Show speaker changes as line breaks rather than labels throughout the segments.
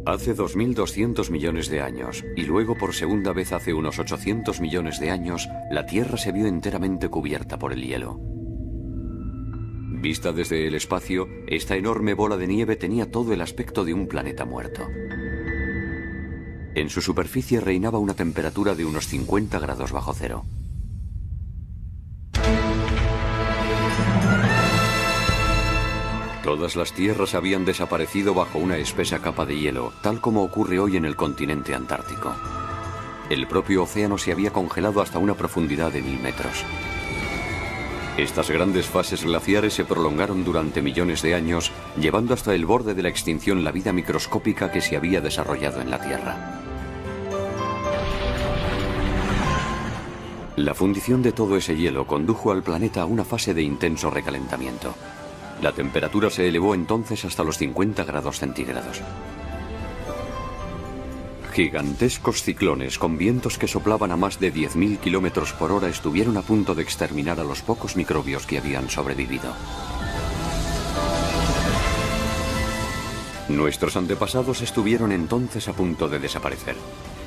Hace 2.200 millones de años, y luego por segunda vez hace unos 800 millones de años, la Tierra se vio enteramente cubierta por el hielo. Vista desde el espacio, esta enorme bola de nieve tenía todo el aspecto de un planeta muerto. En su superficie reinaba una temperatura de unos 50 grados bajo cero. Todas las tierras habían desaparecido bajo una espesa capa de hielo, tal como ocurre hoy en el continente antártico. El propio océano se había congelado hasta una profundidad de 1000 metros. Estas grandes fases glaciares se prolongaron durante millones de años, llevando hasta el borde de la extinción la vida microscópica que se había desarrollado en la Tierra. La fundición de todo ese hielo condujo al planeta a una fase de intenso recalentamiento. La temperatura se elevó entonces hasta los 50 grados centígrados. Gigantescos ciclones con vientos que soplaban a más de 10.000 kilómetros por hora estuvieron a punto de exterminar a los pocos microbios que habían sobrevivido. Nuestros antepasados estuvieron entonces a punto de desaparecer.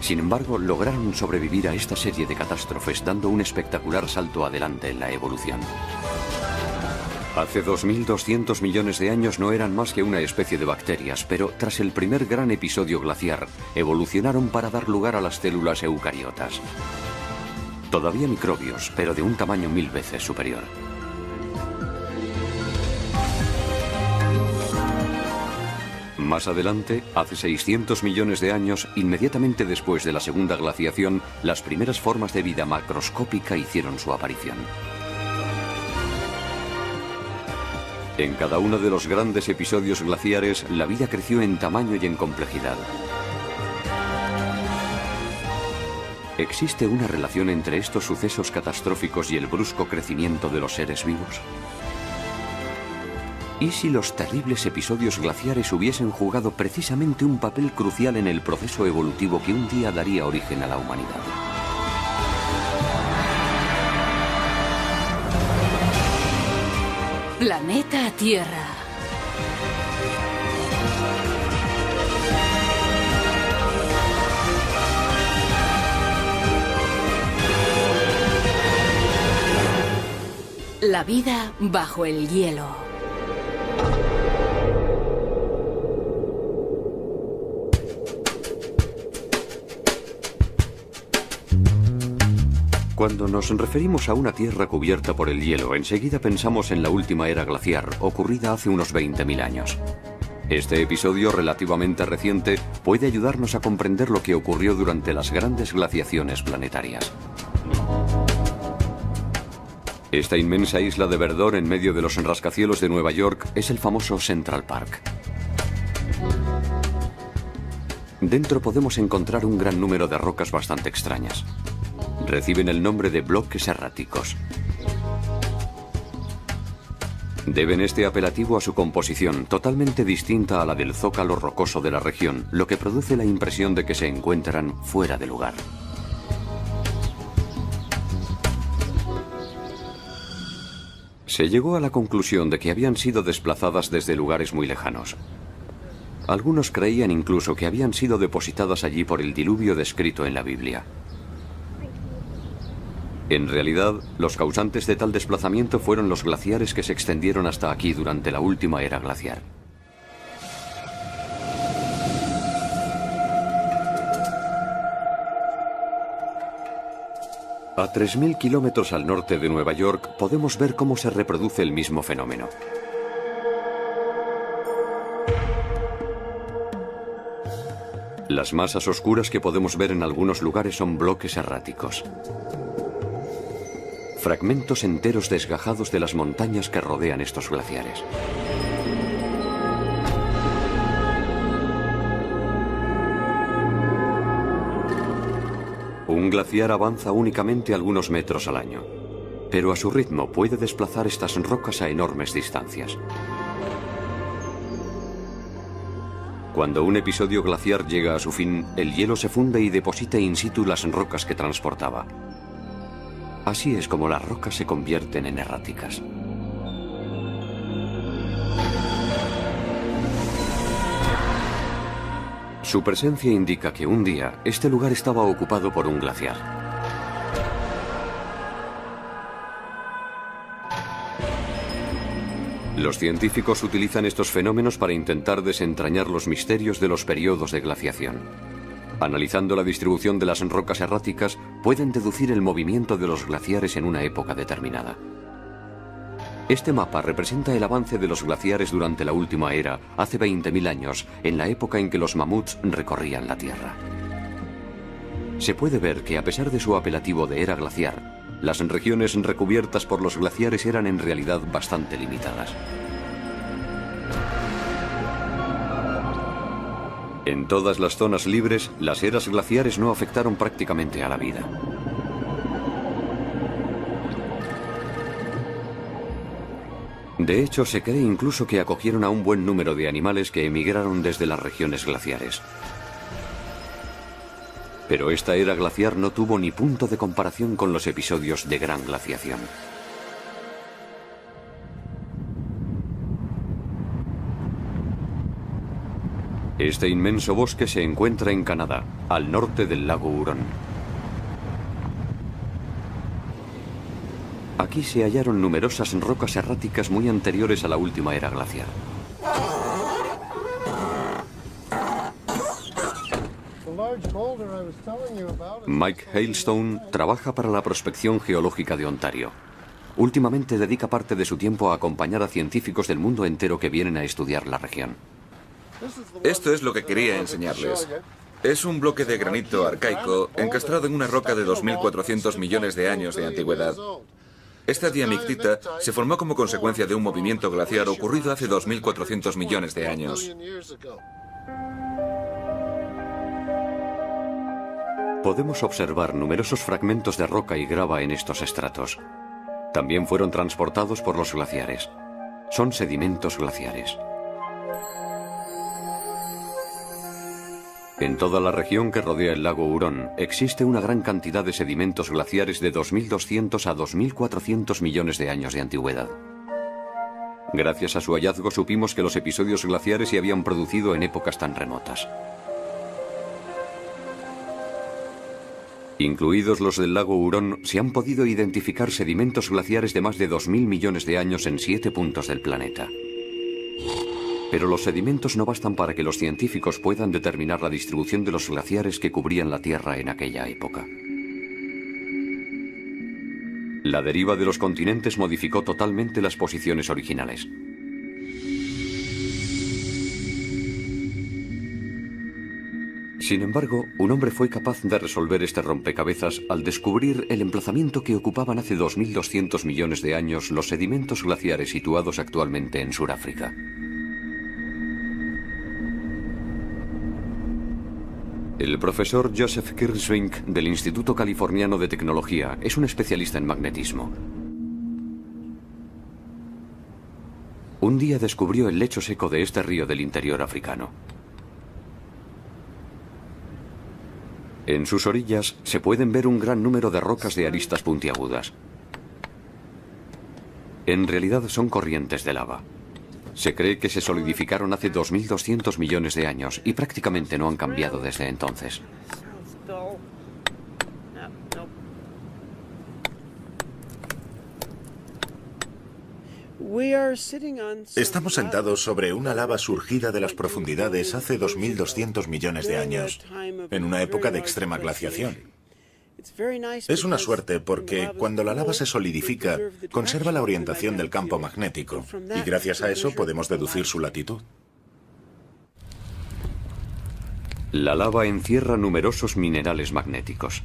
Sin embargo, lograron sobrevivir a esta serie de catástrofes, dando un espectacular salto adelante en la evolución. Hace 2.200 millones de años no eran más que una especie de bacterias, pero tras el primer gran episodio glaciar, evolucionaron para dar lugar a las células eucariotas. Todavía microbios, pero de un tamaño 1000 veces superior. Más adelante, hace 600 millones de años, inmediatamente después de la segunda glaciación, las primeras formas de vida macroscópica hicieron su aparición. En cada uno de los grandes episodios glaciares, la vida creció en tamaño y en complejidad. ¿Existe una relación entre estos sucesos catastróficos y el brusco crecimiento de los seres vivos? ¿Y si los terribles episodios glaciares hubiesen jugado precisamente un papel crucial en el proceso evolutivo que un día daría origen a la humanidad?
Planeta Tierra. La vida bajo el hielo.
Cuando nos referimos a una Tierra cubierta por el hielo, enseguida pensamos en la última era glaciar, ocurrida hace unos 20.000 años. Este episodio relativamente reciente puede ayudarnos a comprender lo que ocurrió durante las grandes glaciaciones planetarias. Esta inmensa isla de verdor en medio de los rascacielos de Nueva York es el famoso Central Park. Dentro podemos encontrar un gran número de rocas bastante extrañas. Reciben el nombre de bloques erráticos. Deben este apelativo a su composición, totalmente distinta a la del zócalo rocoso de la región, lo que produce la impresión de que se encuentran fuera de lugar. Se llegó a la conclusión de que habían sido desplazadas desde lugares muy lejanos. Algunos creían incluso que habían sido depositadas allí por el diluvio descrito en la Biblia. En realidad, los causantes de tal desplazamiento fueron los glaciares que se extendieron hasta aquí durante la última era glaciar. A 3.000 kilómetros al norte de Nueva York podemos ver cómo se reproduce el mismo fenómeno. Las masas oscuras que podemos ver en algunos lugares son bloques erráticos. Fragmentos enteros desgajados de las montañas que rodean estos glaciares. Un glaciar avanza únicamente algunos metros al año, pero a su ritmo puede desplazar estas rocas a enormes distancias. Cuando un episodio glaciar llega a su fin, el hielo se funde y deposita in situ las rocas que transportaba. Así es como las rocas se convierten en erráticas. Su presencia indica que un día este lugar estaba ocupado por un glaciar. Los científicos utilizan estos fenómenos para intentar desentrañar los misterios de los periodos de glaciación. Analizando la distribución de las rocas erráticas, pueden deducir el movimiento de los glaciares en una época determinada. Este mapa representa el avance de los glaciares durante la última era, hace 20.000 años, en la época en que los mamuts recorrían la Tierra. Se puede ver que, a pesar de su apelativo de era glaciar, las regiones recubiertas por los glaciares eran en realidad bastante limitadas. En todas las zonas libres, las eras glaciares no afectaron prácticamente a la vida. De hecho, se cree incluso que acogieron a un buen número de animales que emigraron desde las regiones glaciares. Pero esta era glaciar no tuvo ni punto de comparación con los episodios de gran glaciación. Este inmenso bosque se encuentra en Canadá, al norte del lago Hurón. Aquí se hallaron numerosas rocas erráticas muy anteriores a la última era glaciar. Mike Hailstone trabaja para la prospección geológica de Ontario. Últimamente dedica parte de su tiempo a acompañar a científicos del mundo entero que vienen a estudiar la región.
Esto es lo que quería enseñarles. Es un bloque de granito arcaico encastrado en una roca de 2.400 millones de años de antigüedad. Esta diamictita se formó como consecuencia de un movimiento glaciar ocurrido hace 2.400 millones de años.
Podemos observar numerosos fragmentos de roca y grava en estos estratos. También fueron transportados por los glaciares. Son sedimentos glaciares. En toda la región que rodea el lago Hurón existe una gran cantidad de sedimentos glaciares de 2.200 a 2.400 millones de años de antigüedad. Gracias a su hallazgo supimos que los episodios glaciares se habían producido en épocas tan remotas. Incluidos los del lago Hurón, se han podido identificar sedimentos glaciares de más de 2.000 millones de años en 7 puntos del planeta. Pero los sedimentos no bastan para que los científicos puedan determinar la distribución de los glaciares que cubrían la Tierra en aquella época. La deriva de los continentes modificó totalmente las posiciones originales. Sin embargo, un hombre fue capaz de resolver este rompecabezas al descubrir el emplazamiento que ocupaban hace 2.200 millones de años los sedimentos glaciares situados actualmente en Sudáfrica. El profesor Joseph Kirschvink del Instituto Californiano de Tecnología es un especialista en magnetismo. Un día descubrió el lecho seco de este río del interior africano. En sus orillas se pueden ver un gran número de rocas de aristas puntiagudas. En realidad son corrientes de lava. Se cree que se solidificaron hace 2.200 millones de años y prácticamente no han cambiado desde entonces.
Estamos sentados sobre una lava surgida de las profundidades hace 2.200 millones de años, en una época de extrema glaciación. Es una suerte porque cuando la lava se solidifica, conserva la orientación del campo magnético y gracias a eso podemos deducir su latitud.
La lava encierra numerosos minerales magnéticos.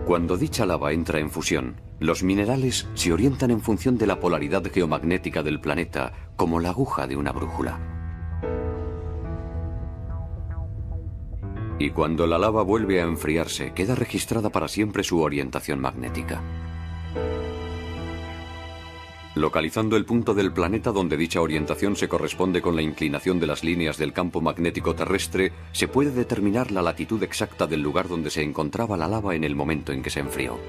Cuando dicha lava entra en fusión, los minerales se orientan en función de la polaridad geomagnética del planeta, como la aguja de una brújula. Y cuando la lava vuelve a enfriarse, queda registrada para siempre su orientación magnética. Localizando el punto del planeta donde dicha orientación se corresponde con la inclinación de las líneas del campo magnético terrestre, se puede determinar la latitud exacta del lugar donde se encontraba la lava en el momento en que se enfrió.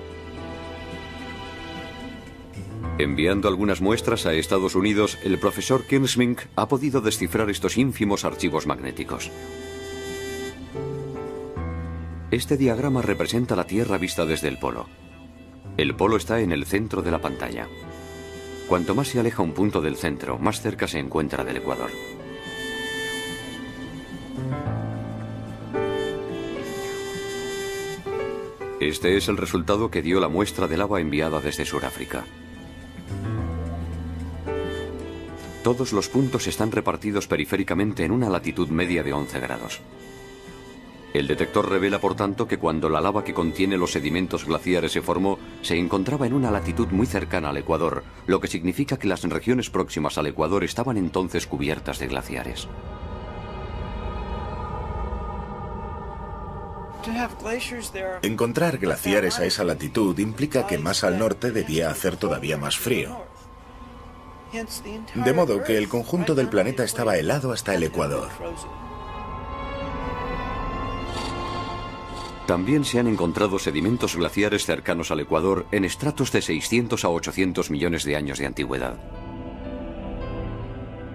Enviando algunas muestras a Estados Unidos, el profesor Kirsmink ha podido descifrar estos ínfimos archivos magnéticos. Este diagrama representa la Tierra vista desde el polo. El polo está en el centro de la pantalla. Cuanto más se aleja un punto del centro, más cerca se encuentra del ecuador. Este es el resultado que dio la muestra de lava enviada desde Sudáfrica. Todos los puntos están repartidos periféricamente en una latitud media de 11 grados. El detector revela, por tanto, que cuando la lava que contiene los sedimentos glaciares se formó, se encontraba en una latitud muy cercana al ecuador, lo que significa que las regiones próximas al ecuador estaban entonces cubiertas de glaciares.
Encontrar glaciares a esa latitud implica que más al norte debía hacer todavía más frío. De modo que el conjunto del planeta estaba helado hasta el ecuador.
También se han encontrado sedimentos glaciares cercanos al ecuador en estratos de 600 a 800 millones de años de antigüedad.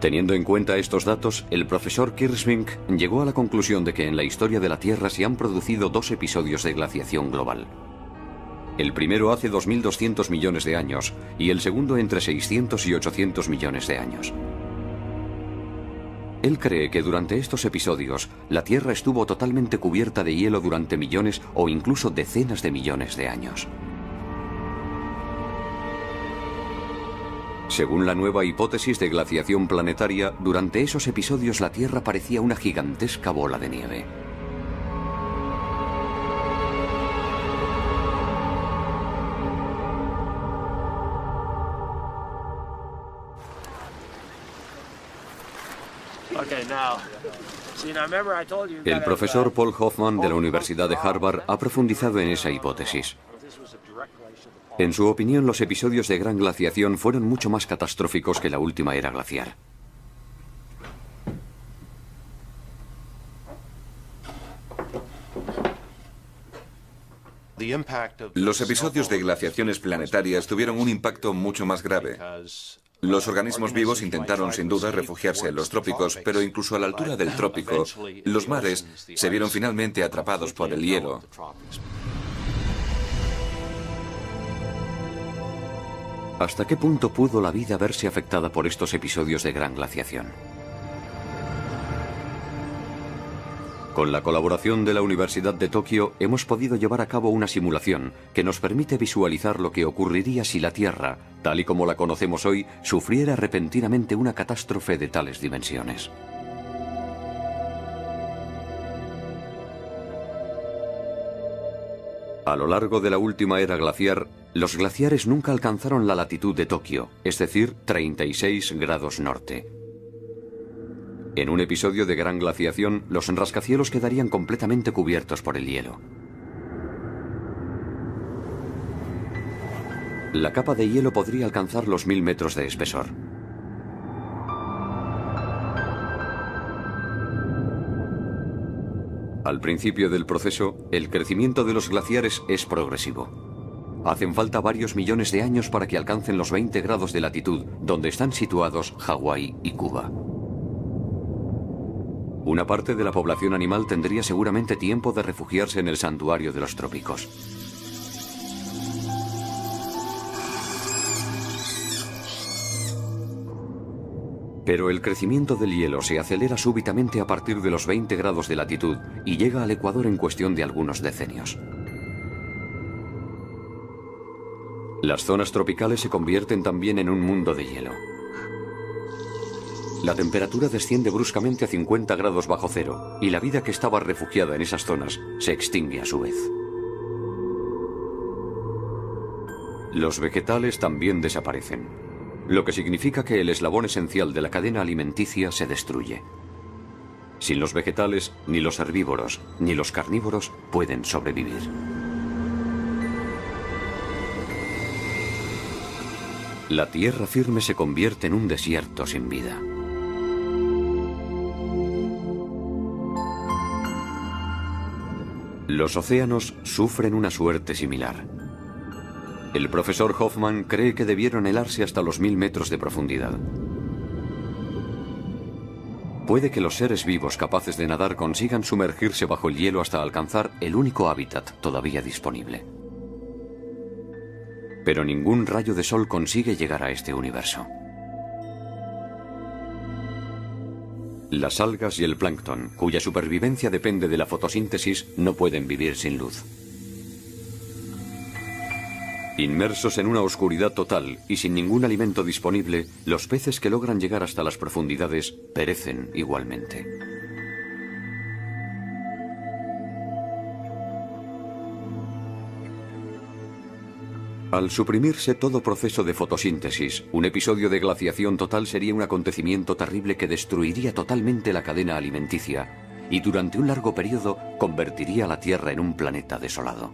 Teniendo en cuenta estos datos, el profesor Kirsmink llegó a la conclusión de que en la historia de la Tierra se han producido dos episodios de glaciación global. El primero hace 2.200 millones de años y el segundo entre 600 y 800 millones de años. Él cree que durante estos episodios la Tierra estuvo totalmente cubierta de hielo durante millones o incluso decenas de millones de años. Según la nueva hipótesis de glaciación planetaria, durante esos episodios la Tierra parecía una gigantesca bola de nieve. El profesor Paul Hoffman de la Universidad de Harvard ha profundizado en esa hipótesis. En su opinión, los episodios de gran glaciación fueron mucho más catastróficos que la última era glaciar.
Los episodios de glaciaciones planetarias tuvieron un impacto mucho más grave. Los organismos vivos intentaron sin duda refugiarse en los trópicos, pero incluso a la altura del trópico, los mares se vieron finalmente atrapados por el hielo.
¿Hasta qué punto pudo la vida verse afectada por estos episodios de gran glaciación? Con la colaboración de la Universidad de Tokio hemos podido llevar a cabo una simulación que nos permite visualizar lo que ocurriría si la Tierra, tal y como la conocemos hoy, sufriera repentinamente una catástrofe de tales dimensiones. A lo largo de la última era glaciar, los glaciares nunca alcanzaron la latitud de Tokio, es decir, 36 grados norte. En un episodio de gran glaciación, los rascacielos quedarían completamente cubiertos por el hielo. La capa de hielo podría alcanzar los 1000 metros de espesor. Al principio del proceso, el crecimiento de los glaciares es progresivo. Hacen falta varios millones de años para que alcancen los 20 grados de latitud, donde están situados Hawái y Cuba. Una parte de la población animal tendría seguramente tiempo de refugiarse en el santuario de los trópicos. Pero el crecimiento del hielo se acelera súbitamente a partir de los 20 grados de latitud y llega al ecuador en cuestión de algunos decenios. Las zonas tropicales se convierten también en un mundo de hielo. La temperatura desciende bruscamente a 50 grados bajo cero y la vida que estaba refugiada en esas zonas se extingue a su vez. Los vegetales también desaparecen, lo que significa que el eslabón esencial de la cadena alimenticia se destruye. Sin los vegetales, ni los herbívoros ni los carnívoros pueden sobrevivir. La tierra firme se convierte en un desierto sin vida. Los océanos sufren una suerte similar. El profesor Hoffman cree que debieron helarse hasta los 1000 metros de profundidad. Puede que los seres vivos capaces de nadar consigan sumergirse bajo el hielo hasta alcanzar el único hábitat todavía disponible. Pero ningún rayo de sol consigue llegar a este universo. Las algas y el plancton, cuya supervivencia depende de la fotosíntesis, no pueden vivir sin luz. Inmersos en una oscuridad total y sin ningún alimento disponible, los peces que logran llegar hasta las profundidades perecen igualmente. Al suprimirse todo proceso de fotosíntesis, un episodio de glaciación total sería un acontecimiento terrible que destruiría totalmente la cadena alimenticia y durante un largo periodo convertiría a la Tierra en un planeta desolado.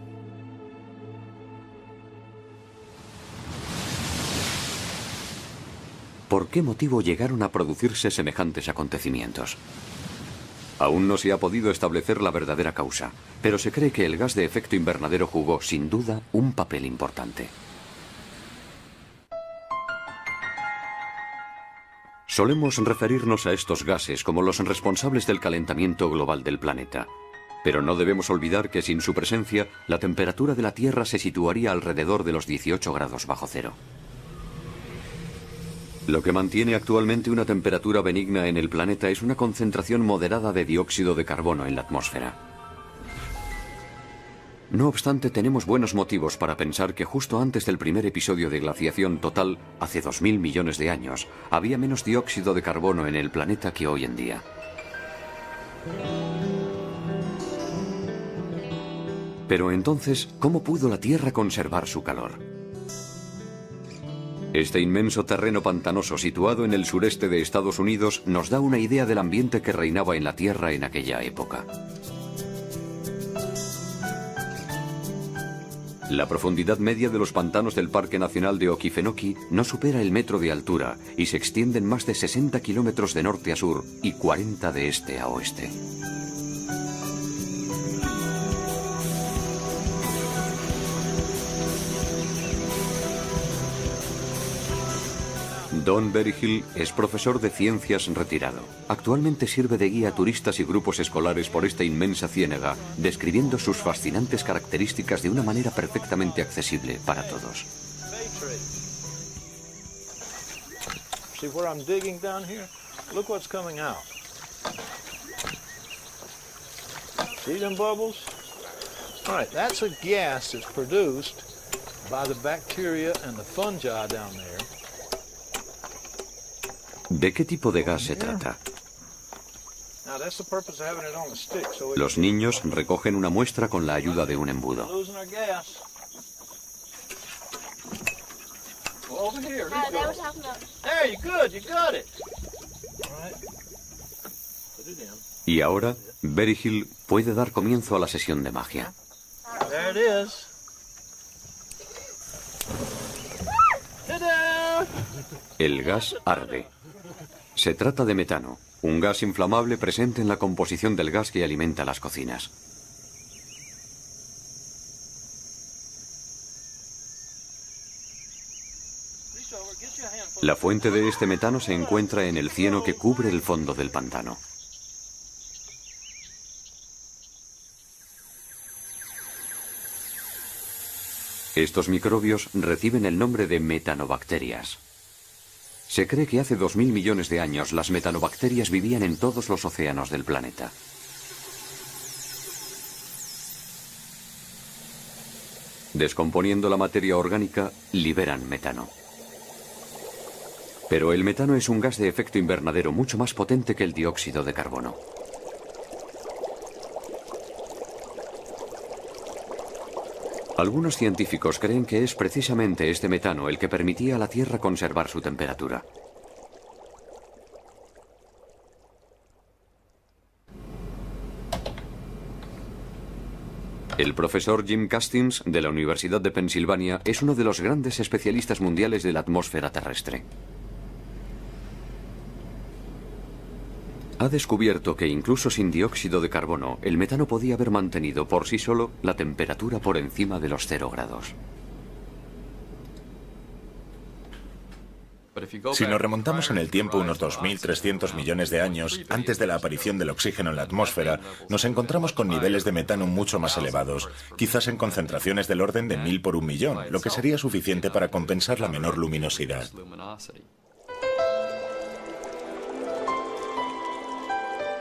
¿Por qué motivo llegaron a producirse semejantes acontecimientos? Aún no se ha podido establecer la verdadera causa, pero se cree que el gas de efecto invernadero jugó, sin duda, un papel importante. Solemos referirnos a estos gases como los responsables del calentamiento global del planeta, pero no debemos olvidar que sin su presencia, la temperatura de la Tierra se situaría alrededor de los 18 grados bajo cero. Lo que mantiene actualmente una temperatura benigna en el planeta es una concentración moderada de dióxido de carbono en la atmósfera. No obstante, tenemos buenos motivos para pensar que justo antes del primer episodio de glaciación total, hace 2000 millones de años, había menos dióxido de carbono en el planeta que hoy en día. Pero entonces, ¿cómo pudo la Tierra conservar su calor? Este inmenso terreno pantanoso situado en el sureste de Estados Unidos nos da una idea del ambiente que reinaba en la Tierra en aquella época. La profundidad media de los pantanos del Parque Nacional de Okefenokee no supera el metro de altura y se extienden más de 60 kilómetros de norte a sur y 40 de este a oeste. Don Berryhill es profesor de ciencias retirado. Actualmente sirve de guía a turistas y grupos escolares por esta inmensa ciénaga, describiendo sus fascinantes características de una manera perfectamente accesible para todos.
See where I'm digging down here? Look what's coming out. See them bubbles? All right, that's a gas that's produced by the bacteria and the fungi down there.
¿De qué tipo de gas se trata? Los niños recogen una muestra con la ayuda de un embudo. Y ahora, Berryhill puede dar comienzo a la sesión de magia. El gas arde. Se trata de metano, un gas inflamable presente en la composición del gas que alimenta las cocinas. La fuente de este metano se encuentra en el cieno que cubre el fondo del pantano. Estos microbios reciben el nombre de metanobacterias. Se cree que hace 2000 millones de años las metanobacterias vivían en todos los océanos del planeta. Descomponiendo la materia orgánica, liberan metano. Pero el metano es un gas de efecto invernadero mucho más potente que el dióxido de carbono. Algunos científicos creen que es precisamente este metano el que permitía a la Tierra conservar su temperatura. El profesor Jim Castings, de la Universidad de Pensilvania, es uno de los grandes especialistas mundiales de la atmósfera terrestre. Ha descubierto que incluso sin dióxido de carbono, el metano podía haber mantenido por sí solo la temperatura por encima de los 0 grados.
Si nos remontamos en el tiempo unos 2.300 millones de años, antes de la aparición del oxígeno en la atmósfera, nos encontramos con niveles de metano mucho más elevados, quizás en concentraciones del orden de 1000 por 1.000.000, lo que sería suficiente para compensar la menor luminosidad.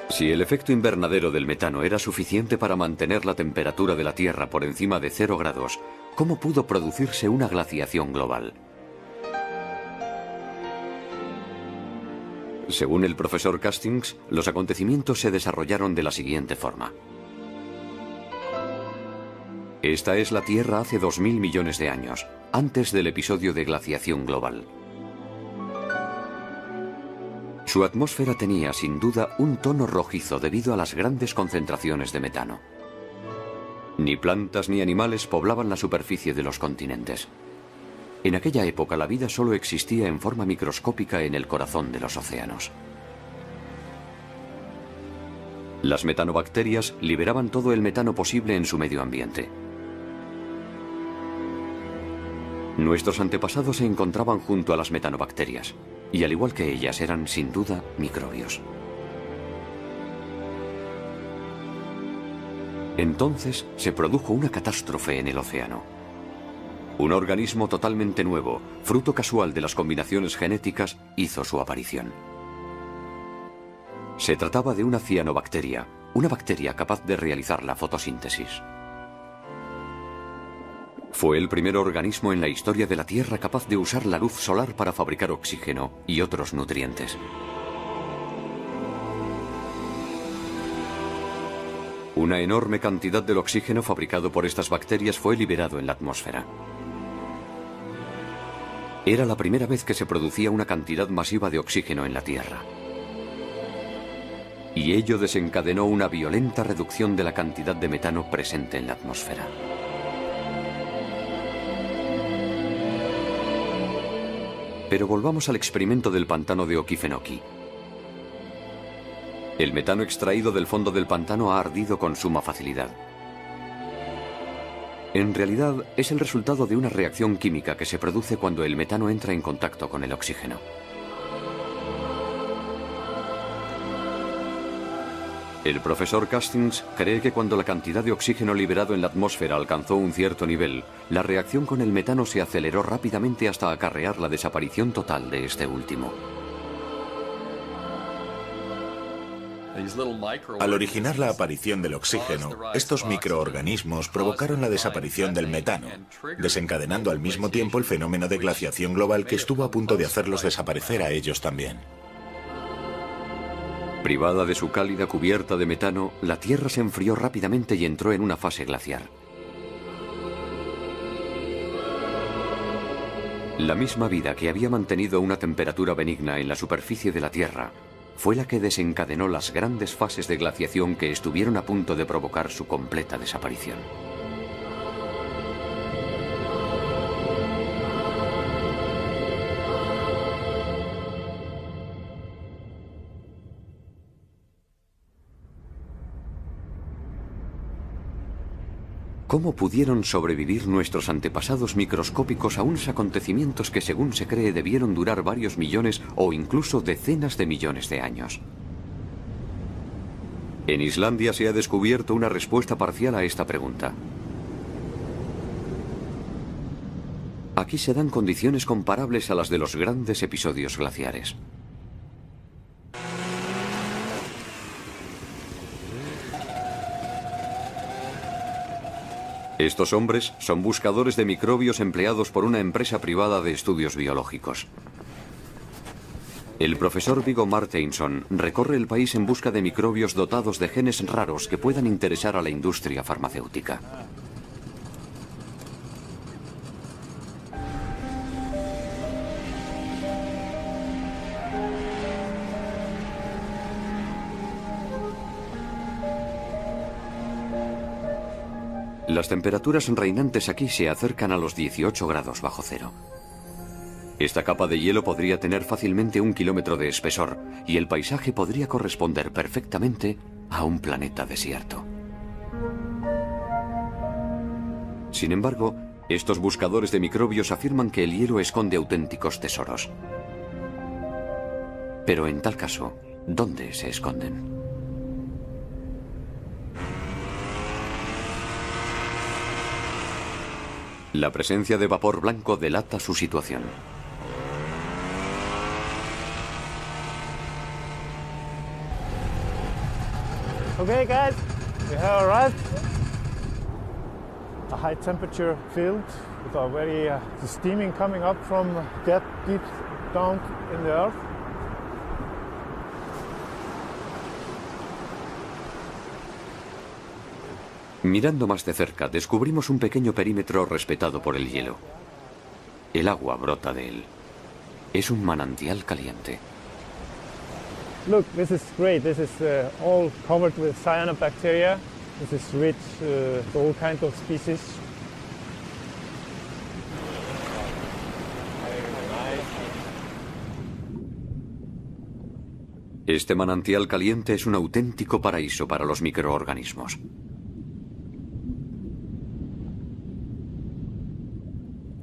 Si el efecto invernadero del metano era suficiente para mantener la temperatura de la Tierra por encima de 0 grados, ¿cómo pudo producirse una glaciación global? Según el profesor Castings, los acontecimientos se desarrollaron de la siguiente forma. Esta es la Tierra hace 2000 millones de años, antes del episodio de glaciación global. Su atmósfera tenía, sin duda, un tono rojizo debido a las grandes concentraciones de metano. Ni plantas ni animales poblaban la superficie de los continentes. En aquella época la vida solo existía en forma microscópica en el corazón de los océanos. Las metanobacterias liberaban todo el metano posible en su medio ambiente. Nuestros antepasados se encontraban junto a las metanobacterias, y al igual que ellas eran sin duda microbios. Entonces se produjo una catástrofe en el océano. Un organismo totalmente nuevo, fruto casual de las combinaciones genéticas, hizo su aparición. Se trataba de una cianobacteria, una bacteria capaz de realizar la fotosíntesis. Fue el primer organismo en la historia de la Tierra capaz de usar la luz solar para fabricar oxígeno y otros nutrientes. Una enorme cantidad del oxígeno fabricado por estas bacterias fue liberado en la atmósfera. Era la primera vez que se producía una cantidad masiva de oxígeno en la Tierra. Y ello desencadenó una violenta reducción de la cantidad de metano presente en la atmósfera. Pero volvamos al experimento del pantano de Okefenokee. El metano extraído del fondo del pantano ha ardido con suma facilidad. En realidad, es el resultado de una reacción química que se produce cuando el metano entra en contacto con el oxígeno. El profesor Castings cree que cuando la cantidad de oxígeno liberado en la atmósfera alcanzó un cierto nivel, la reacción con el metano se aceleró rápidamente hasta acarrear la desaparición total de este último.
Al originar la aparición del oxígeno, estos microorganismos provocaron la desaparición del metano, desencadenando al mismo tiempo el fenómeno de glaciación global que estuvo a punto de hacerlos desaparecer a ellos también.
Privada de su cálida cubierta de metano, la Tierra se enfrió rápidamente y entró en una fase glaciar. La misma vida que había mantenido una temperatura benigna en la superficie de la Tierra fue la que desencadenó las grandes fases de glaciación que estuvieron a punto de provocar su completa desaparición. ¿Cómo pudieron sobrevivir nuestros antepasados microscópicos a unos acontecimientos que, según se cree, debieron durar varios millones o incluso decenas de millones de años? En Islandia se ha descubierto una respuesta parcial a esta pregunta. Aquí se dan condiciones comparables a las de los grandes episodios glaciares. Estos hombres son buscadores de microbios empleados por una empresa privada de estudios biológicos. El profesor Viggo Marteinsson recorre el país en busca de microbios dotados de genes raros que puedan interesar a la industria farmacéutica. Las temperaturas reinantes aquí se acercan a los 18 grados bajo cero. Esta capa de hielo podría tener fácilmente 1 kilómetro de espesor y el paisaje podría corresponder perfectamente a un planeta desierto. Sin embargo, estos buscadores de microbios afirman que el hielo esconde auténticos tesoros. Pero en tal caso, ¿dónde se esconden? La presencia de vapor blanco delata su situación.
Okay guys, we have arrived. A high temperature field with a very steaming coming up from that deep down in the earth.
Mirando más de cerca, descubrimos un pequeño perímetro respetado por el hielo. El agua brota de él. Es un manantial caliente.
Look, this is great. This is all covered with cyanobacteria. This is rich all kinds of species.
Este manantial caliente es un auténtico paraíso para los microorganismos.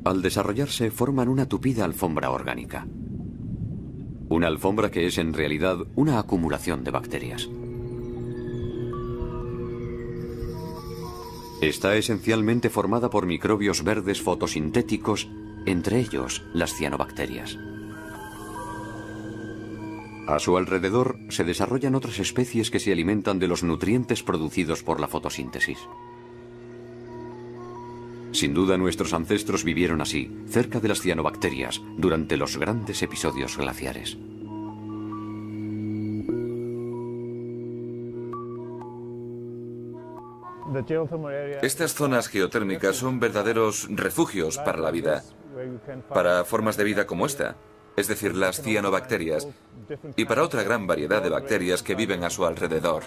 Al desarrollarse, forman una tupida alfombra orgánica. Una alfombra que es en realidad una acumulación de bacterias. Está esencialmente formada por microbios verdes fotosintéticos, entre ellos las cianobacterias. A su alrededor se desarrollan otras especies que se alimentan de los nutrientes producidos por la fotosíntesis. Sin duda nuestros ancestros vivieron así, cerca de las cianobacterias, durante los grandes episodios glaciares.
Estas zonas geotérmicas son verdaderos refugios para la vida, para formas de vida como esta, es decir, las cianobacterias, y para otra gran variedad de bacterias que viven a su alrededor.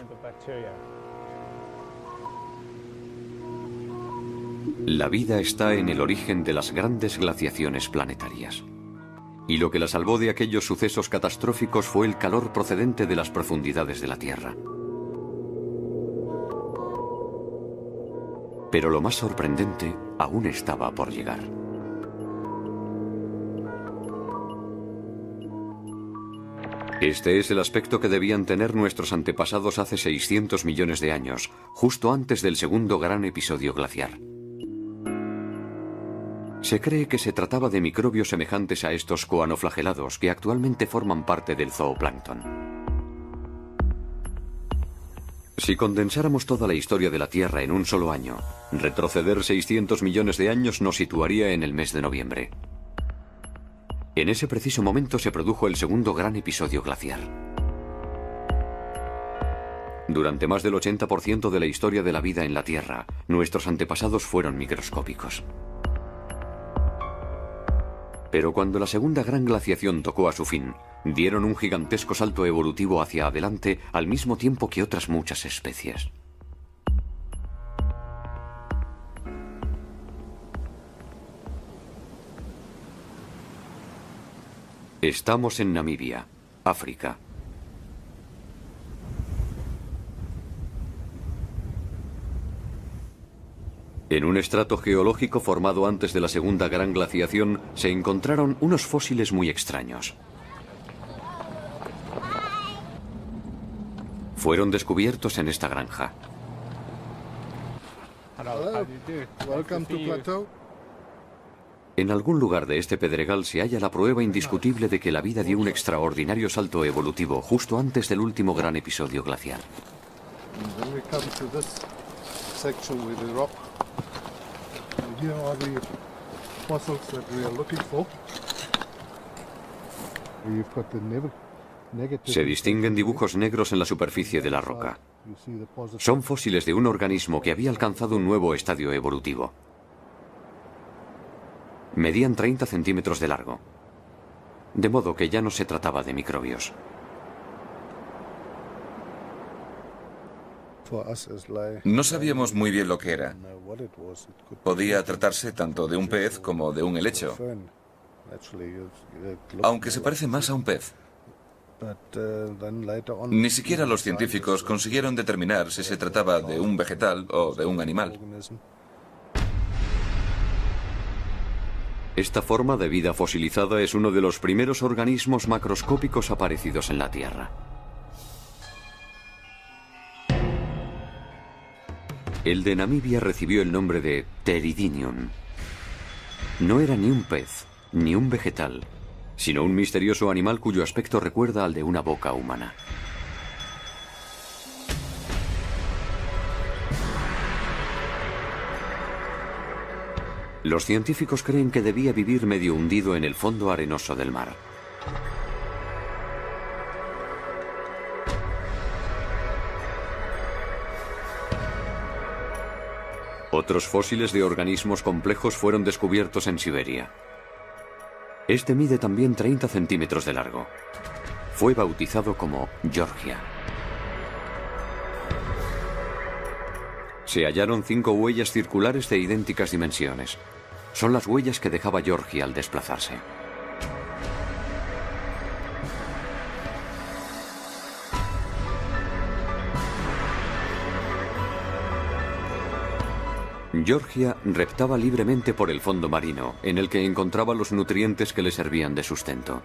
La vida está en el origen de las grandes glaciaciones planetarias. Y lo que la salvó de aquellos sucesos catastróficos fue el calor procedente de las profundidades de la Tierra. Pero lo más sorprendente aún estaba por llegar. Este es el aspecto que debían tener nuestros antepasados hace 600 millones de años, justo antes del segundo gran episodio glaciar. Se cree que se trataba de microbios semejantes a estos coanoflagelados que actualmente forman parte del zooplancton. Si condensáramos toda la historia de la Tierra en un solo año, retroceder 600 millones de años nos situaría en el mes de noviembre. En ese preciso momento se produjo el segundo gran episodio glaciar. Durante más del 80% de la historia de la vida en la Tierra, nuestros antepasados fueron microscópicos. Pero cuando la segunda gran glaciación tocó a su fin, dieron un gigantesco salto evolutivo hacia adelante al mismo tiempo que otras muchas especies. Estamos en Namibia, África. En un estrato geológico formado antes de la segunda gran glaciación se encontraron unos fósiles muy extraños. Fueron descubiertos en esta granja. En algún lugar de este pedregal se halla la prueba indiscutible de que la vida dio un extraordinario salto evolutivo justo antes del último gran episodio glaciar. Se distinguen dibujos negros en la superficie de la roca. Son fósiles de un organismo que había alcanzado un nuevo estadio evolutivo. Medían 30 centímetros de largo, de modo que ya no se trataba de microbios.
No sabíamos muy bien lo que era. Podía tratarse tanto de un pez como de un helecho, aunque se parece más a un pez. Ni siquiera los científicos consiguieron determinar si se trataba de un vegetal o de un animal.
Esta forma de vida fosilizada es uno de los primeros organismos macroscópicos aparecidos en la Tierra. El de Namibia recibió el nombre de Pteridinium. No era ni un pez, ni un vegetal, sino un misterioso animal cuyo aspecto recuerda al de una boca humana. Los científicos creen que debía vivir medio hundido en el fondo arenoso del mar. Otros fósiles de organismos complejos fueron descubiertos en Siberia. Este mide también 30 centímetros de largo. Fue bautizado como Georgia. Se hallaron 5 huellas circulares de idénticas dimensiones. Son las huellas que dejaba Georgia al desplazarse. Georgia reptaba libremente por el fondo marino, en el que encontraba los nutrientes que le servían de sustento.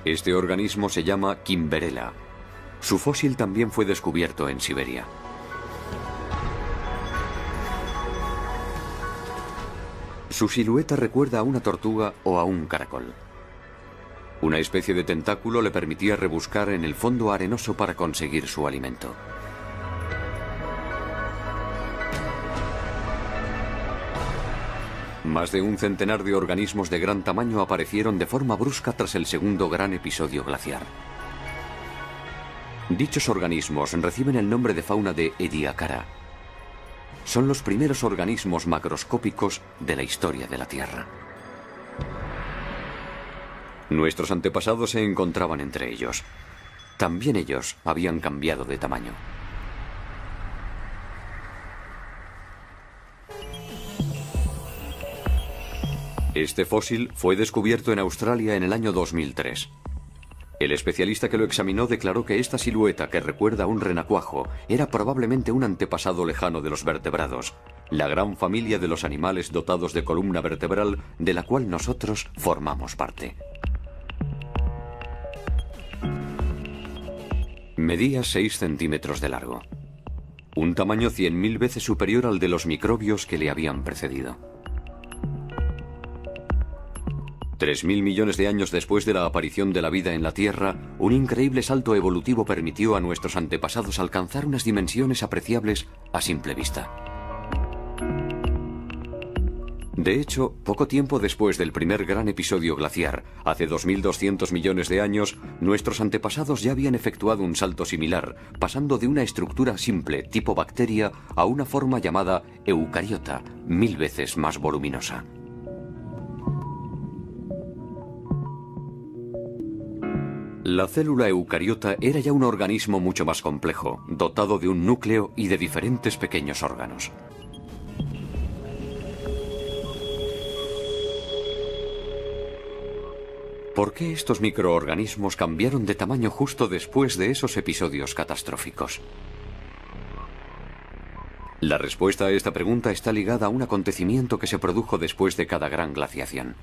Este organismo se llama Kimberella. Su fósil también fue descubierto en Siberia. Su silueta recuerda a una tortuga o a un caracol. Una especie de tentáculo le permitía rebuscar en el fondo arenoso para conseguir su alimento. Más de un centenar de organismos de gran tamaño aparecieron de forma brusca tras el segundo gran episodio glaciar. Dichos organismos reciben el nombre de fauna de Ediacara. Son los primeros organismos macroscópicos de la historia de la Tierra. Nuestros antepasados se encontraban entre ellos. También ellos habían cambiado de tamaño. Este fósil fue descubierto en Australia en el año 2003. El especialista que lo examinó declaró que esta silueta, que recuerda a un renacuajo, era probablemente un antepasado lejano de los vertebrados, la gran familia de los animales dotados de columna vertebral de la cual nosotros formamos parte. Medía 6 centímetros de largo, un tamaño 100.000 veces superior al de los microbios que le habían precedido. 3.000 millones de años después de la aparición de la vida en la Tierra, un increíble salto evolutivo permitió a nuestros antepasados alcanzar unas dimensiones apreciables a simple vista. De hecho, poco tiempo después del primer gran episodio glaciar, hace 2.200 millones de años, nuestros antepasados ya habían efectuado un salto similar, pasando de una estructura simple tipo bacteria a una forma llamada eucariota, 1000 veces más voluminosa. La célula eucariota era ya un organismo mucho más complejo, dotado de un núcleo y de diferentes pequeños órganos. ¿Por qué estos microorganismos cambiaron de tamaño justo después de esos episodios catastróficos? La respuesta a esta pregunta está ligada a un acontecimiento que se produjo después de cada gran glaciación.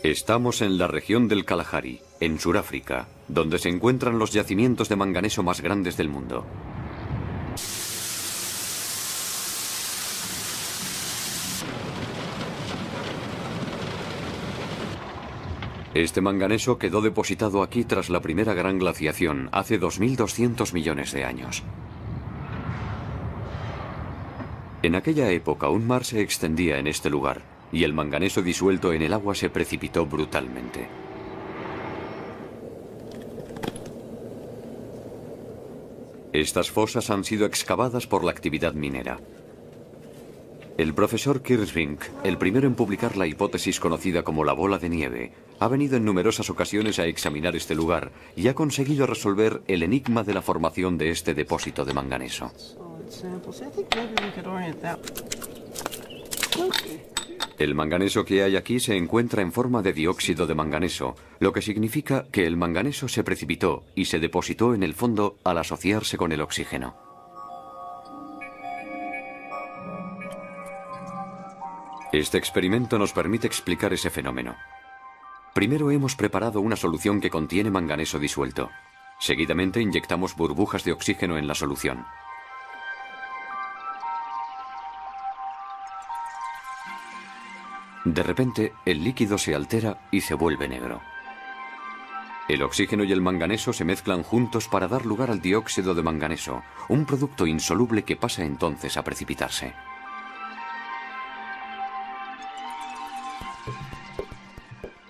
Estamos en la región del Kalahari, en Sudáfrica, donde se encuentran los yacimientos de manganeso más grandes del mundo. Este manganeso quedó depositado aquí tras la primera gran glaciación, hace 2.200 millones de años. En aquella época un mar se extendía en este lugar, y el manganeso disuelto en el agua se precipitó brutalmente. Estas fosas han sido excavadas por la actividad minera. El profesor Kirschvink, el primero en publicar la hipótesis conocida como la bola de nieve, ha venido en numerosas ocasiones a examinar este lugar y ha conseguido resolver el enigma de la formación de este depósito de manganeso. El manganeso que hay aquí se encuentra en forma de dióxido de manganeso, lo que significa que el manganeso se precipitó y se depositó en el fondo al asociarse con el oxígeno. Este experimento nos permite explicar ese fenómeno. Primero hemos preparado una solución que contiene manganeso disuelto. Seguidamente inyectamos burbujas de oxígeno en la solución. De repente, el líquido se altera y se vuelve negro. El oxígeno y el manganeso se mezclan juntos para dar lugar al dióxido de manganeso, un producto insoluble que pasa entonces a precipitarse.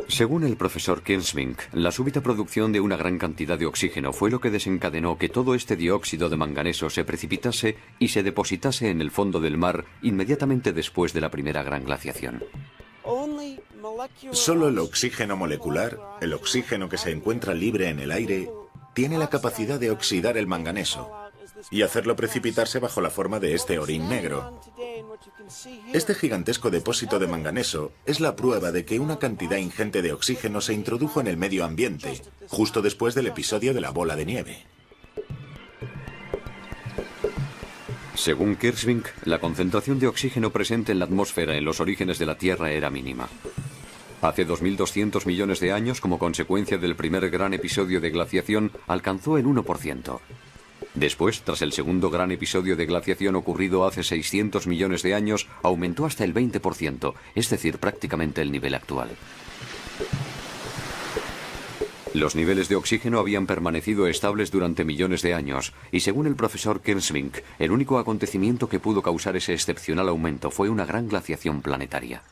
Según el profesor Kirsvink, la súbita producción de una gran cantidad de oxígeno fue lo que desencadenó que todo este dióxido de manganeso se precipitase y se depositase en el fondo del mar inmediatamente después de la primera gran glaciación.
Solo el oxígeno molecular, el oxígeno que se encuentra libre en el aire, tiene la capacidad de oxidar el manganeso y hacerlo precipitarse bajo la forma de este orín negro. Este gigantesco depósito de manganeso es la prueba de que una cantidad ingente de oxígeno se introdujo en el medio ambiente, justo después del episodio de la bola de nieve.
Según Kirsvink, la concentración de oxígeno presente en la atmósfera en los orígenes de la Tierra era mínima. Hace 2.200 millones de años, como consecuencia del primer gran episodio de glaciación, alcanzó el 1%. Después, tras el segundo gran episodio de glaciación ocurrido hace 600 millones de años, aumentó hasta el 20%, es decir, prácticamente el nivel actual. Los niveles de oxígeno habían permanecido estables durante millones de años, y según el profesor Kirsvink, el único acontecimiento que pudo causar ese excepcional aumento fue una gran glaciación planetaria.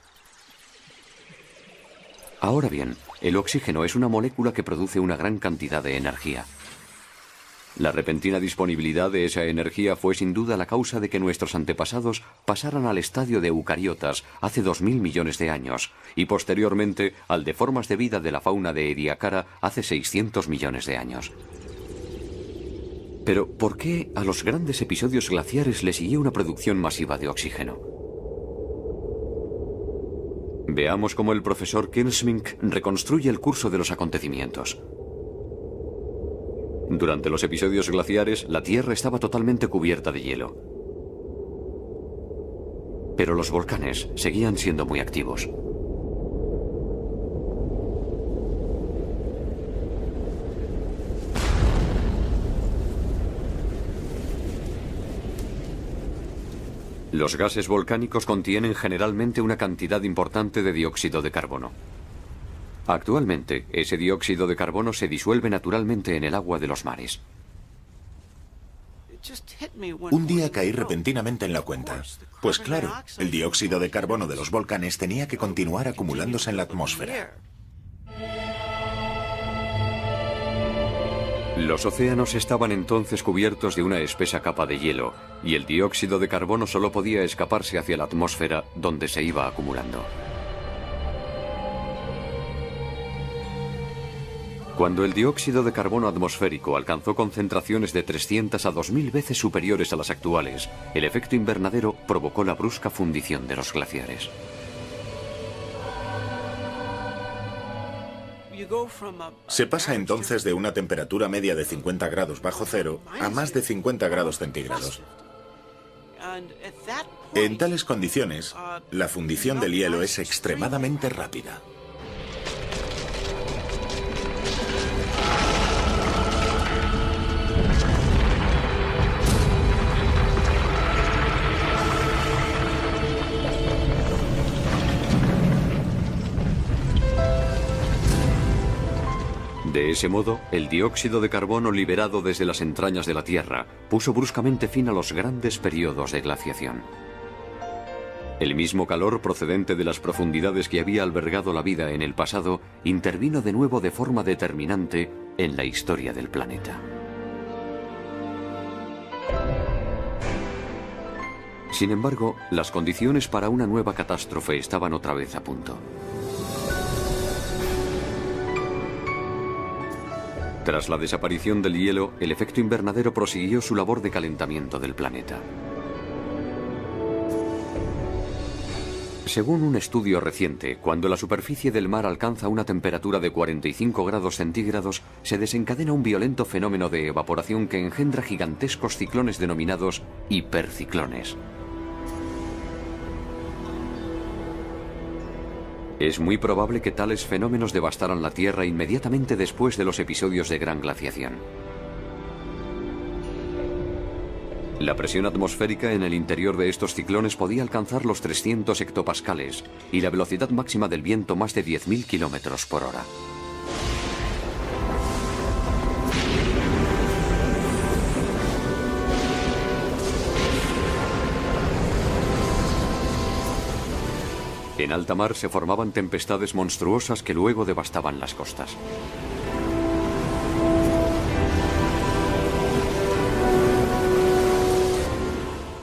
Ahora bien, el oxígeno es una molécula que produce una gran cantidad de energía. La repentina disponibilidad de esa energía fue sin duda la causa de que nuestros antepasados pasaran al estadio de eucariotas hace 2.000 millones de años y posteriormente al de formas de vida de la fauna de Ediacara hace 600 millones de años. Pero, ¿por qué a los grandes episodios glaciares le siguió una producción masiva de oxígeno? Veamos cómo el profesor Kirsvink reconstruye el curso de los acontecimientos. Durante los episodios glaciares, la Tierra estaba totalmente cubierta de hielo. Pero los volcanes seguían siendo muy activos. Los gases volcánicos contienen generalmente una cantidad importante de dióxido de carbono. Actualmente, ese dióxido de carbono se disuelve naturalmente en el agua de los mares.
Un día caí repentinamente en la cuenta. Pues claro, el dióxido de carbono de los volcanes tenía que continuar acumulándose en la atmósfera.
Los océanos estaban entonces cubiertos de una espesa capa de hielo, y el dióxido de carbono solo podía escaparse hacia la atmósfera, donde se iba acumulando. Cuando el dióxido de carbono atmosférico alcanzó concentraciones de 300 a 2000 veces superiores a las actuales, el efecto invernadero provocó la brusca fundición de los glaciares.
Se pasa entonces de una temperatura media de 50 grados bajo cero a más de 50 grados centígrados. En tales condiciones, la fundición del hielo es extremadamente rápida.
De ese modo, el dióxido de carbono liberado desde las entrañas de la Tierra puso bruscamente fin a los grandes periodos de glaciación. El mismo calor procedente de las profundidades que había albergado la vida en el pasado intervino de nuevo de forma determinante en la historia del planeta. Sin embargo, las condiciones para una nueva catástrofe estaban otra vez a punto. Tras la desaparición del hielo, el efecto invernadero prosiguió su labor de calentamiento del planeta. Según un estudio reciente, cuando la superficie del mar alcanza una temperatura de 45 grados centígrados, se desencadena un violento fenómeno de evaporación que engendra gigantescos ciclones denominados hiperciclones. Es muy probable que tales fenómenos devastaran la Tierra inmediatamente después de los episodios de gran glaciación. La presión atmosférica en el interior de estos ciclones podía alcanzar los 300 hectopascales y la velocidad máxima del viento más de 10.000 kilómetros por hora. En alta mar se formaban tempestades monstruosas que luego devastaban las costas.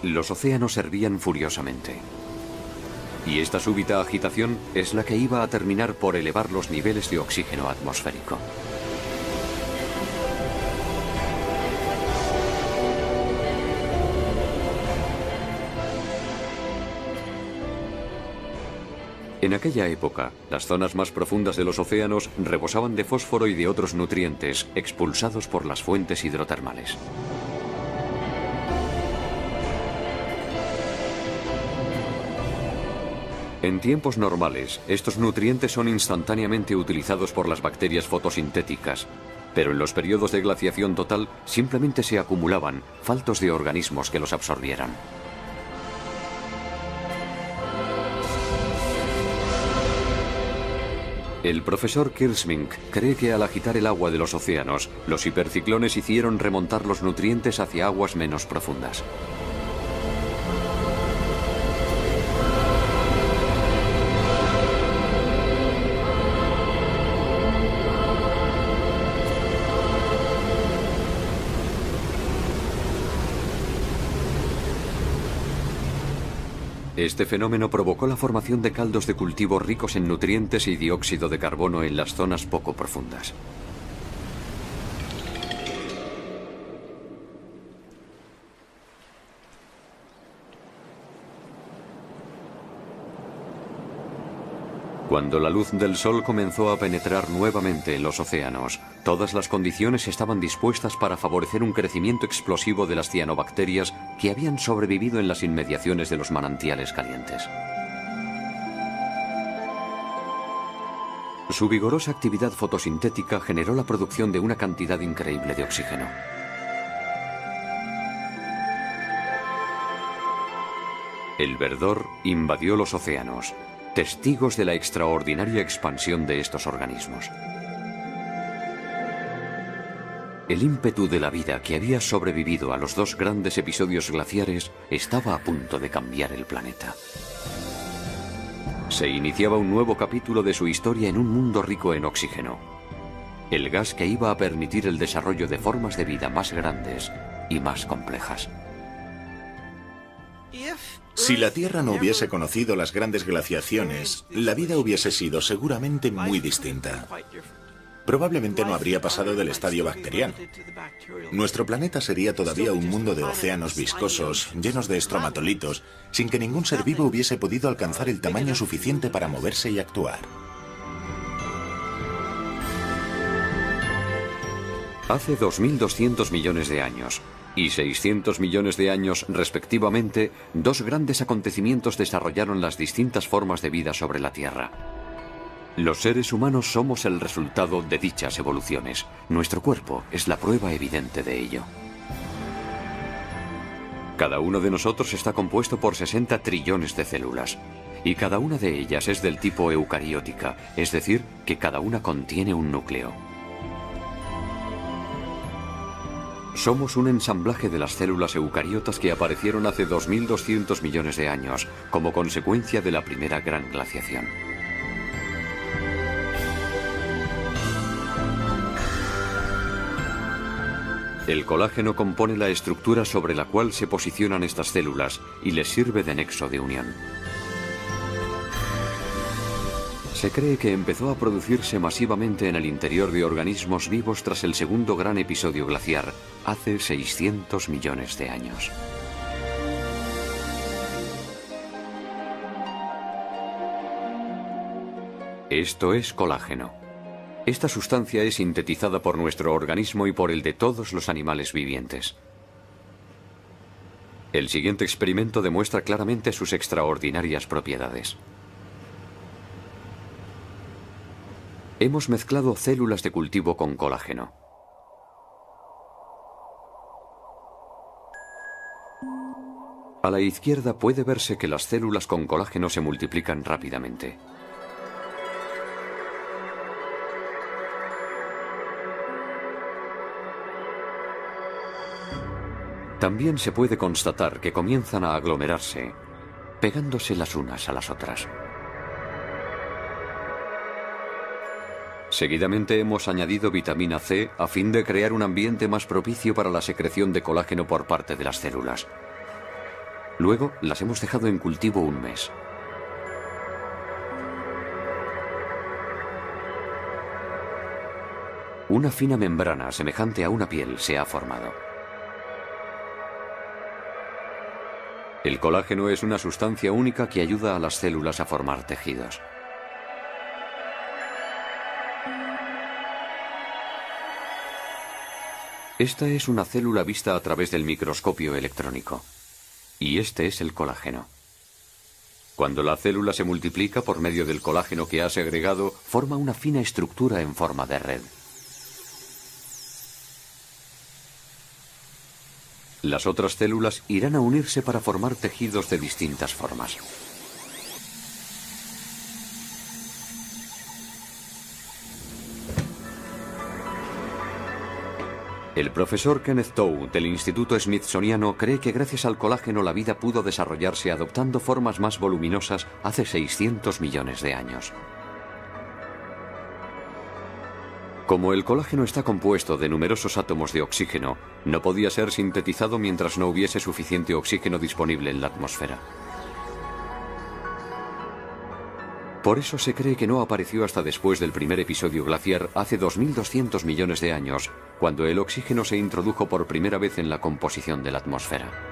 Los océanos hervían furiosamente. Y esta súbita agitación es la que iba a terminar por elevar los niveles de oxígeno atmosférico. En aquella época, las zonas más profundas de los océanos rebosaban de fósforo y de otros nutrientes expulsados por las fuentes hidrotermales. En tiempos normales, estos nutrientes son instantáneamente utilizados por las bacterias fotosintéticas, pero en los periodos de glaciación total simplemente se acumulaban, faltos de organismos que los absorbieran. El profesor Kirschmink cree que al agitar el agua de los océanos, los hiperciclones hicieron remontar los nutrientes hacia aguas menos profundas. Este fenómeno provocó la formación de caldos de cultivo ricos en nutrientes y dióxido de carbono en las zonas poco profundas. Cuando la luz del sol comenzó a penetrar nuevamente en los océanos, todas las condiciones estaban dispuestas para favorecer un crecimiento explosivo de las cianobacterias que habían sobrevivido en las inmediaciones de los manantiales calientes. Su vigorosa actividad fotosintética generó la producción de una cantidad increíble de oxígeno. El verdor invadió los océanos, testigos de la extraordinaria expansión de estos organismos. El ímpetu de la vida que había sobrevivido a los dos grandes episodios glaciares estaba a punto de cambiar el planeta. Se iniciaba un nuevo capítulo de su historia en un mundo rico en oxígeno, el gas que iba a permitir el desarrollo de formas de vida más grandes y más complejas.
Si la Tierra no hubiese conocido las grandes glaciaciones, la vida hubiese sido seguramente muy distinta. Probablemente no habría pasado del estadio bacteriano. Nuestro planeta sería todavía un mundo de océanos viscosos, llenos de estromatolitos, sin que ningún ser vivo hubiese podido alcanzar el tamaño suficiente para moverse y actuar.
Hace 2.200 millones de años y 600 millones de años respectivamente, dos grandes acontecimientos desarrollaron las distintas formas de vida sobre la Tierra. Los seres humanos somos el resultado de dichas evoluciones. Nuestro cuerpo es la prueba evidente de ello. Cada uno de nosotros está compuesto por 60 trillones de células, y cada una de ellas es del tipo eucariótica, es decir, que cada una contiene un núcleo. Somos un ensamblaje de las células eucariotas que aparecieron hace 2.200 millones de años, como consecuencia de la primera gran glaciación. El colágeno compone la estructura sobre la cual se posicionan estas células y les sirve de nexo de unión. Se cree que empezó a producirse masivamente en el interior de organismos vivos tras el segundo gran episodio glaciar, hace 600 millones de años. Esto es colágeno. Esta sustancia es sintetizada por nuestro organismo y por el de todos los animales vivientes. El siguiente experimento demuestra claramente sus extraordinarias propiedades. Hemos mezclado células de cultivo con colágeno. A la izquierda puede verse que las células con colágeno se multiplican rápidamente. También se puede constatar que comienzan a aglomerarse, pegándose las unas a las otras. Seguidamente hemos añadido vitamina C a fin de crear un ambiente más propicio para la secreción de colágeno por parte de las células. Luego las hemos dejado en cultivo un mes. Una fina membrana semejante a una piel se ha formado. El colágeno es una sustancia única que ayuda a las células a formar tejidos. Esta es una célula vista a través del microscopio electrónico. Y este es el colágeno. Cuando la célula se multiplica por medio del colágeno que ha segregado, forma una fina estructura en forma de red. Las otras células irán a unirse para formar tejidos de distintas formas. El profesor Kenneth Tow del Instituto Smithsoniano cree que gracias al colágeno la vida pudo desarrollarse adoptando formas más voluminosas hace 600 millones de años. Como el colágeno está compuesto de numerosos átomos de oxígeno, no podía ser sintetizado mientras no hubiese suficiente oxígeno disponible en la atmósfera. Por eso se cree que no apareció hasta después del primer episodio glaciar hace 2.200 millones de años, cuando el oxígeno se introdujo por primera vez en la composición de la atmósfera.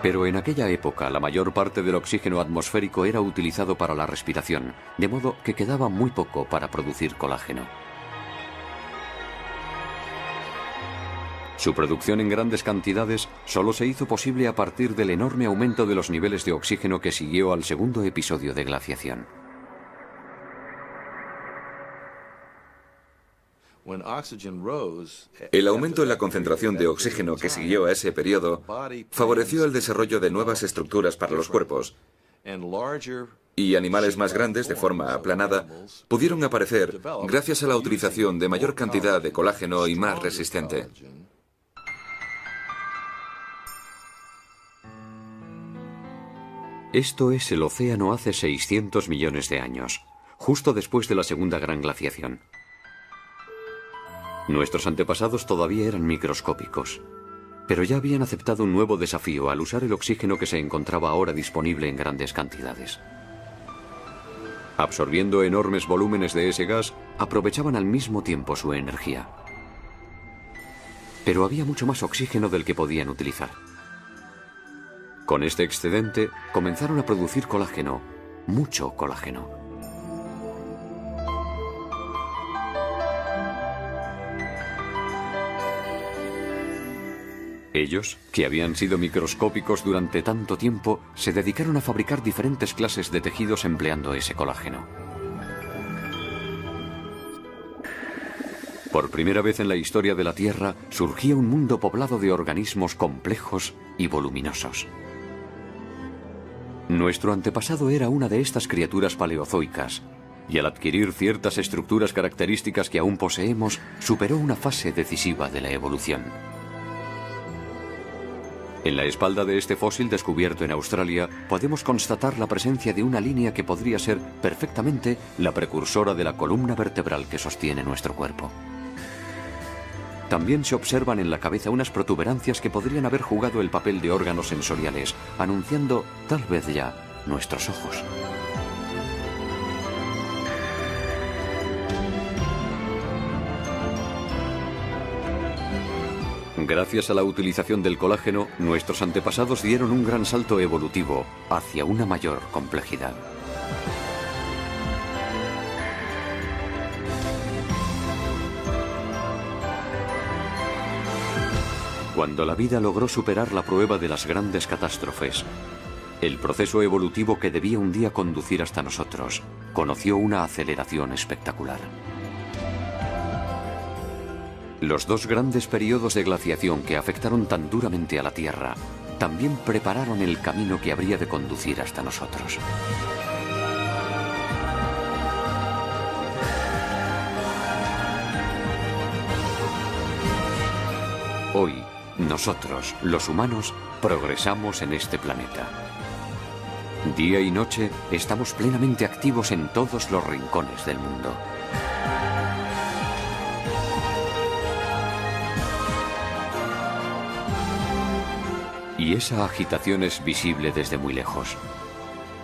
Pero en aquella época la mayor parte del oxígeno atmosférico era utilizado para la respiración, de modo que quedaba muy poco para producir colágeno. Su producción en grandes cantidades solo se hizo posible a partir del enorme aumento de los niveles de oxígeno que siguió al segundo episodio de glaciación.
El aumento en la concentración de oxígeno que siguió a ese periodo favoreció el desarrollo de nuevas estructuras para los cuerpos, y animales más grandes, de forma aplanada, pudieron aparecer gracias a la utilización de mayor cantidad de colágeno y más resistente.
Esto es el océano hace 600 millones de años, justo después de la segunda gran glaciación. Nuestros antepasados todavía eran microscópicos, pero ya habían aceptado un nuevo desafío al usar el oxígeno que se encontraba ahora disponible en grandes cantidades. Absorbiendo enormes volúmenes de ese gas, aprovechaban al mismo tiempo su energía. Pero había mucho más oxígeno del que podían utilizar. Con este excedente, comenzaron a producir colágeno, mucho colágeno. Ellos, que habían sido microscópicos durante tanto tiempo, se dedicaron a fabricar diferentes clases de tejidos empleando ese colágeno. Por primera vez en la historia de la Tierra, surgía un mundo poblado de organismos complejos y voluminosos. Nuestro antepasado era una de estas criaturas paleozoicas, y al adquirir ciertas estructuras características que aún poseemos, superó una fase decisiva de la evolución. En la espalda de este fósil descubierto en Australia podemos constatar la presencia de una línea que podría ser perfectamente la precursora de la columna vertebral que sostiene nuestro cuerpo. También se observan en la cabeza unas protuberancias que podrían haber jugado el papel de órganos sensoriales, anunciando tal vez ya nuestros ojos. Gracias a la utilización del colágeno, nuestros antepasados dieron un gran salto evolutivo hacia una mayor complejidad. Cuando la vida logró superar la prueba de las grandes catástrofes, el proceso evolutivo que debía un día conducir hasta nosotros conoció una aceleración espectacular. Los dos grandes periodos de glaciación que afectaron tan duramente a la Tierra también prepararon el camino que habría de conducir hasta nosotros. Hoy, nosotros, los humanos, progresamos en este planeta. Día y noche estamos plenamente activos en todos los rincones del mundo. Y esa agitación es visible desde muy lejos,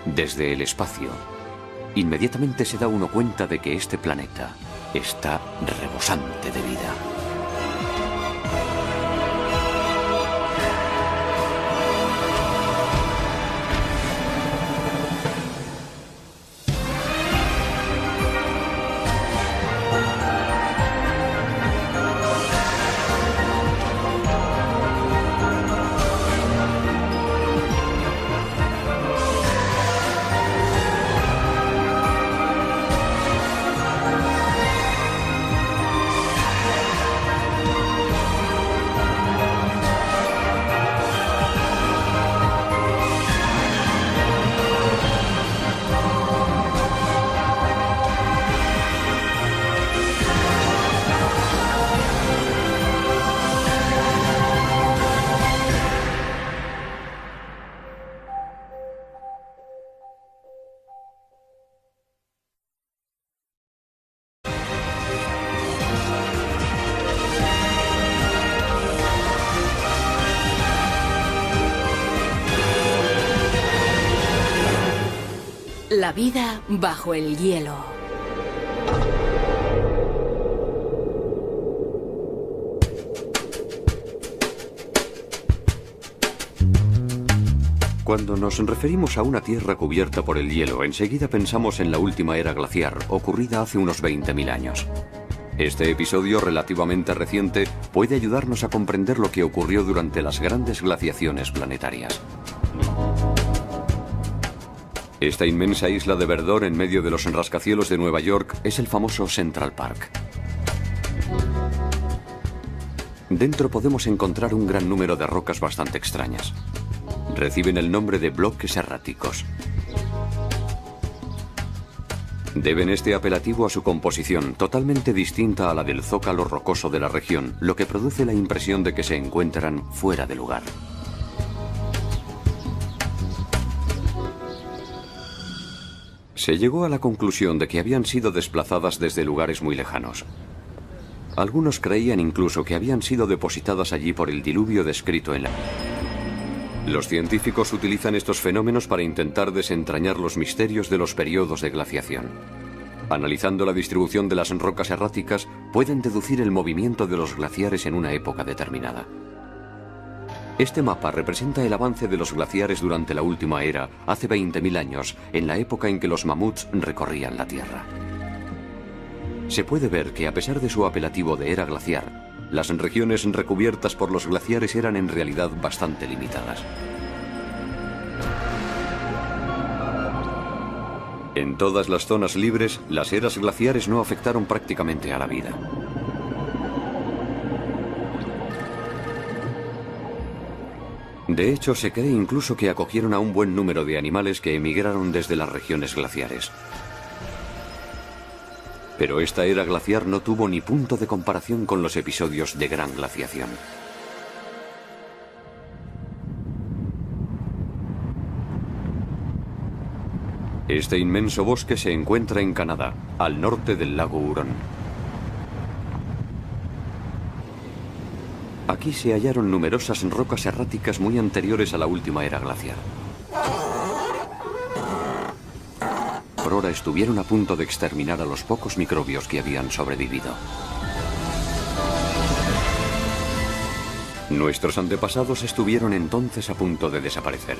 desde el espacio. Inmediatamente se da uno cuenta de que este planeta está rebosante de vida.
La vida bajo el hielo.
Cuando nos referimos a una Tierra cubierta por el hielo, enseguida pensamos en la última era glaciar, ocurrida hace unos 20.000 años. Este episodio relativamente reciente puede ayudarnos a comprender lo que ocurrió durante las grandes glaciaciones planetarias. Esta inmensa isla de verdor en medio de los rascacielos de Nueva York es el famoso Central Park. Dentro podemos encontrar un gran número de rocas bastante extrañas. Reciben el nombre de bloques erráticos. Deben este apelativo a su composición, totalmente distinta a la del zócalo rocoso de la región, lo que produce la impresión de que se encuentran fuera de lugar. Se llegó a la conclusión de que habían sido desplazadas desde lugares muy lejanos. Algunos creían incluso que habían sido depositadas allí por el diluvio descrito en la... Los científicos utilizan estos fenómenos para intentar desentrañar los misterios de los periodos de glaciación. Analizando la distribución de las rocas erráticas, pueden deducir el movimiento de los glaciares en una época determinada. Este mapa representa el avance de los glaciares durante la última era, hace 20.000 años, en la época en que los mamuts recorrían la Tierra. Se puede ver que a pesar de su apelativo de era glaciar, las regiones recubiertas por los glaciares eran en realidad bastante limitadas. En todas las zonas libres, las eras glaciares no afectaron prácticamente a la vida. De hecho, se cree incluso que acogieron a un buen número de animales que emigraron desde las regiones glaciares. Pero esta era glaciar no tuvo ni punto de comparación con los episodios de gran glaciación. Este inmenso bosque se encuentra en Canadá, al norte del lago Hurón. Aquí se hallaron numerosas rocas erráticas muy anteriores a la última era glaciar. Por ahora estuvieron a punto de exterminar a los pocos microbios que habían sobrevivido. Nuestros antepasados estuvieron entonces a punto de desaparecer.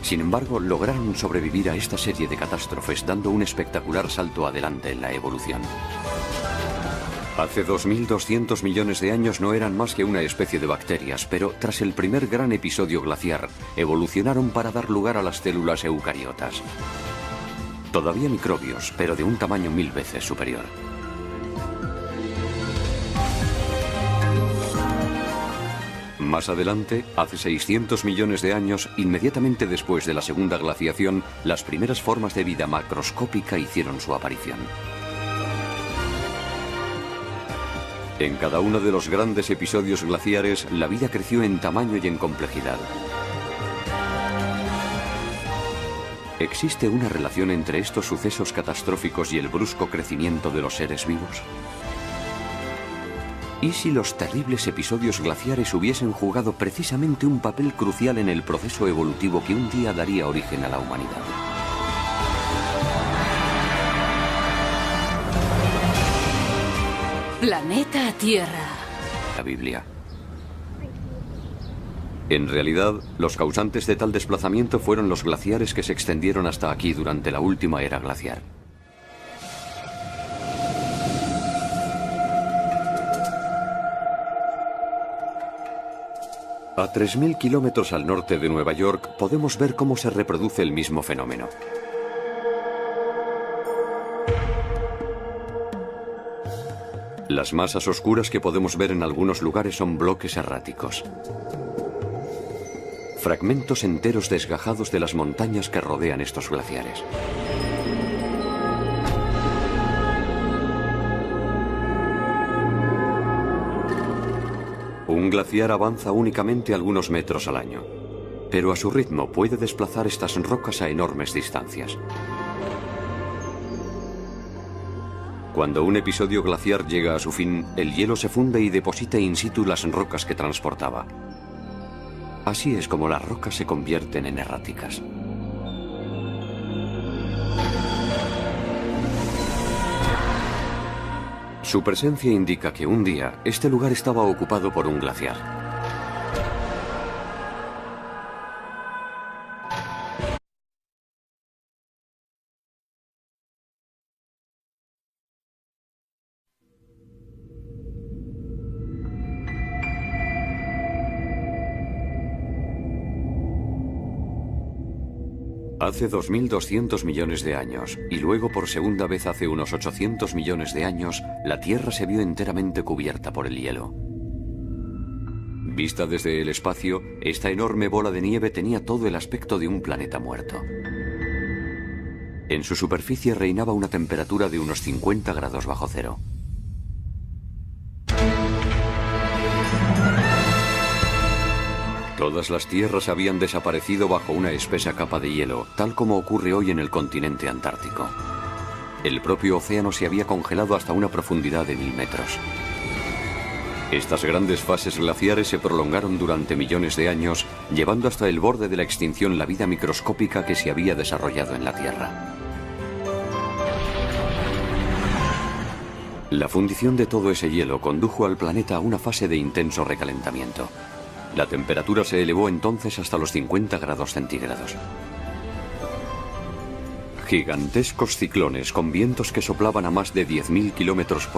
Sin embargo, lograron sobrevivir a esta serie de catástrofes dando un espectacular salto adelante en la evolución. Hace 2.200 millones de años no eran más que una especie de bacterias, pero tras el primer gran episodio glaciar, evolucionaron para dar lugar a las células eucariotas. Todavía microbios, pero de un tamaño 1000 veces superior. Más adelante, hace 600 millones de años, inmediatamente después de la segunda glaciación, las primeras formas de vida macroscópica hicieron su aparición. En cada uno de los grandes episodios glaciares, la vida creció en tamaño y en complejidad. ¿Existe una relación entre estos sucesos catastróficos y el brusco crecimiento de los seres vivos? ¿Y si los terribles episodios glaciares hubiesen jugado precisamente un papel crucial en el proceso evolutivo que un día daría origen a la humanidad?
Planeta Tierra.
La Biblia. En realidad, los causantes de tal desplazamiento fueron los glaciares que se extendieron hasta aquí durante la última era glaciar. A 3.000 kilómetros al norte de Nueva York podemos ver cómo se reproduce el mismo fenómeno. Las masas oscuras que podemos ver en algunos lugares son bloques erráticos. Fragmentos enteros desgajados de las montañas que rodean estos glaciares. Un glaciar avanza únicamente algunos metros al año, pero a su ritmo puede desplazar estas rocas a enormes distancias. Cuando un episodio glaciar llega a su fin, el hielo se funde y deposita in situ las rocas que transportaba. Así es como las rocas se convierten en erráticas. Su presencia indica que un día este lugar estaba ocupado por un glaciar. Hace 2.200 millones de años, y luego por segunda vez hace unos 800 millones de años, la Tierra se vio enteramente cubierta por el hielo. Vista desde el espacio, esta enorme bola de nieve tenía todo el aspecto de un planeta muerto. En su superficie reinaba una temperatura de unos 50 grados bajo cero. Todas las tierras habían desaparecido bajo una espesa capa de hielo, tal como ocurre hoy en el continente antártico. El propio océano se había congelado hasta una profundidad de 1000 metros. Estas grandes fases glaciares se prolongaron durante millones de años, llevando hasta el borde de la extinción la vida microscópica que se había desarrollado en la Tierra. La fundición de todo ese hielo condujo al planeta a una fase de intenso recalentamiento. La temperatura se elevó entonces hasta los 50 grados centígrados. Gigantescos ciclones con vientos que soplaban a más de 10.000 kilómetros por